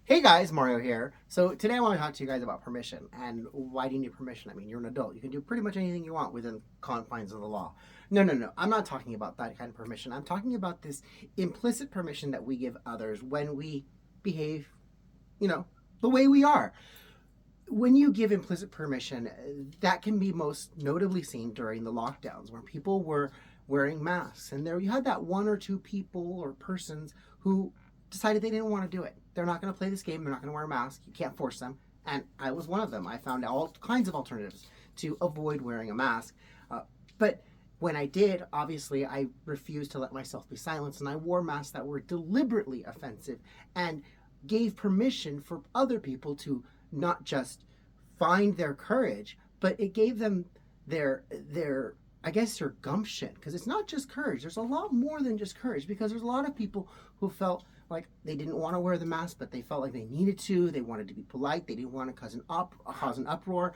Hey guys, Mario here. So today I want to talk to you guys about permission and why do you need permission? I mean, you're an adult. You can do pretty much anything you want within confines of the law. No. I'm not talking about that kind of permission. I'm talking about this implicit permission that we give others when we behave, you know, the way we are. When you give implicit permission, that can be most notably seen during the lockdowns where people were wearing masks. And there you had that one or two people or persons who decided they didn't want to do it. They're not going to play this game. They're not going to wear a mask. You can't force them. And I was one of them. I found all kinds of alternatives to avoid wearing a mask. But when I did, obviously, I refused to let myself be silenced. And I wore masks that were deliberately offensive and gave permission for other people to not just find their courage, but it gave them their I guess their gumption, because it's not just courage. There's a lot more than just courage, because there's a lot of people who felt like they didn't want to wear the mask, but they felt like they needed to. They wanted to be polite. They didn't want to cause an uproar.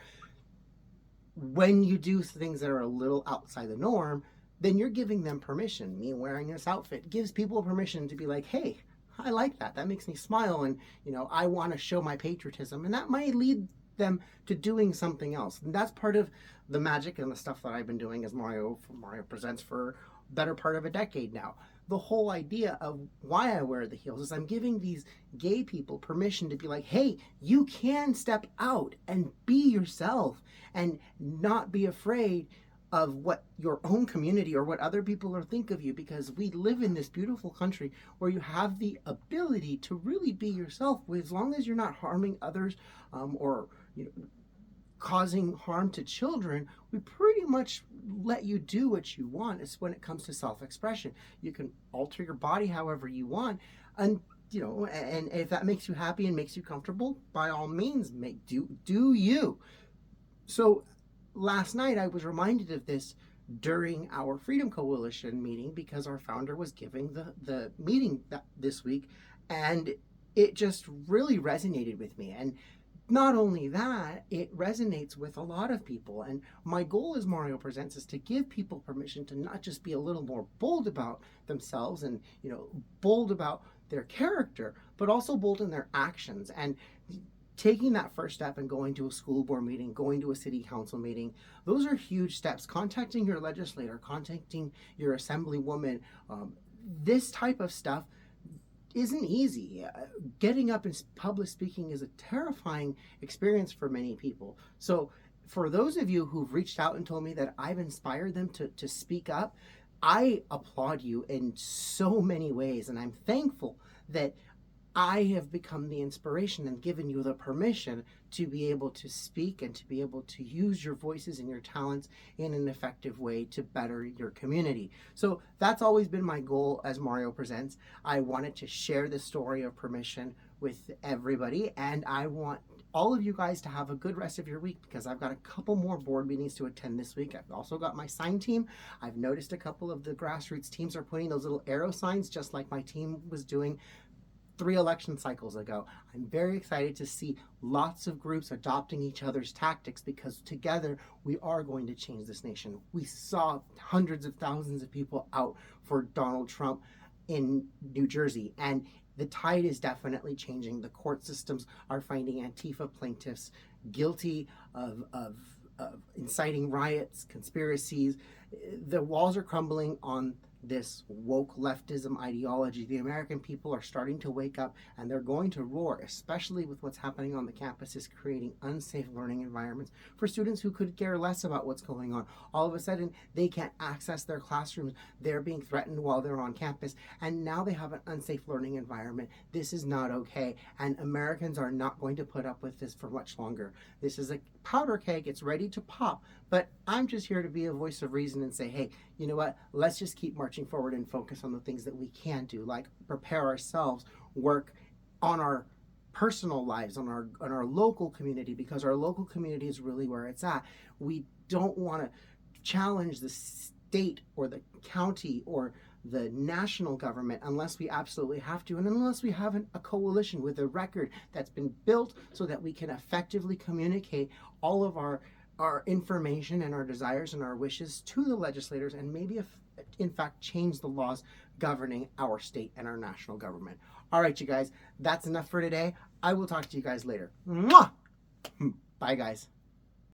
When you do things that are a little outside the norm, then you're giving them permission. Me wearing this outfit gives people permission to be like, hey, I like that. That makes me smile. And, I want to show my patriotism. And that might lead them to doing something else. And that's part of the magic and the stuff that I've been doing as Mario Presents for better part of a decade now. The whole idea of why I wear the heels is I'm giving these gay people permission to be like, hey, you can step out and be yourself and not be afraid of what your own community or what other people will think of you, because we live in this beautiful country where you have the ability to really be yourself, as long as you're not harming others, or causing harm to children. We pretty much let you do what you want. It's when it comes to self-expression. You can alter your body however you want, and and if that makes you happy and makes you comfortable, by all means, do you. So last night I was reminded of this during our Freedom Coalition meeting, because our founder was giving the meeting this week, and it just really resonated with me. And not only that, it resonates with a lot of people. And my goal as Mario Presents is to give people permission to not just be a little more bold about themselves and, bold about their character, but also bold in their actions. And taking that first step and going to a school board meeting, going to a city council meeting, those are huge steps. Contacting your legislator, contacting your assemblywoman, this type of stuff isn't easy. Getting up and public speaking is a terrifying experience for many people. So for those of you who've reached out and told me that I've inspired them to speak up, I applaud you in so many ways. And I'm thankful that I have become the inspiration and given you the permission to be able to speak and to be able to use your voices and your talents in an effective way to better your community. So that's always been my goal as Mario Presents. I wanted to share this story of permission with everybody, and I want all of you guys to have a good rest of your week, because I've got a couple more board meetings to attend this week. I've also got my sign team. I've noticed a couple of the grassroots teams are putting those little arrow signs just like my team was doing 3 election cycles ago. I'm very excited to see lots of groups adopting each other's tactics, because together we are going to change this nation. We saw hundreds of thousands of people out for Donald Trump in New Jersey, and the tide is definitely changing. The court systems are finding Antifa plaintiffs guilty of inciting riots, conspiracies. The walls are crumbling on this woke leftism ideology. The American people are starting to wake up, and they're going to roar, especially with what's happening on the campuses, creating unsafe learning environments for students who could care less about what's going on. All of a sudden, they can't access their classrooms. They're being threatened while they're on campus, and now they have an unsafe learning environment. This is not okay, and Americans are not going to put up with this for much longer. This is a powder keg. It's ready to pop, but I'm just here to be a voice of reason and say, hey, you know what? Let's just keep marching forward and focus on the things that we can do, like prepare ourselves, work on our personal lives, on our local community, because our local community is really where it's at. We don't want to challenge the state or the county or the national government unless we absolutely have to, and unless we have a coalition with a record that's been built so that we can effectively communicate all of our information and our desires and our wishes to the legislators, and maybe if in fact change the laws governing our state and our national government. All right, you guys, that's enough for today. I will talk to you guys later. Mwah! Bye, guys.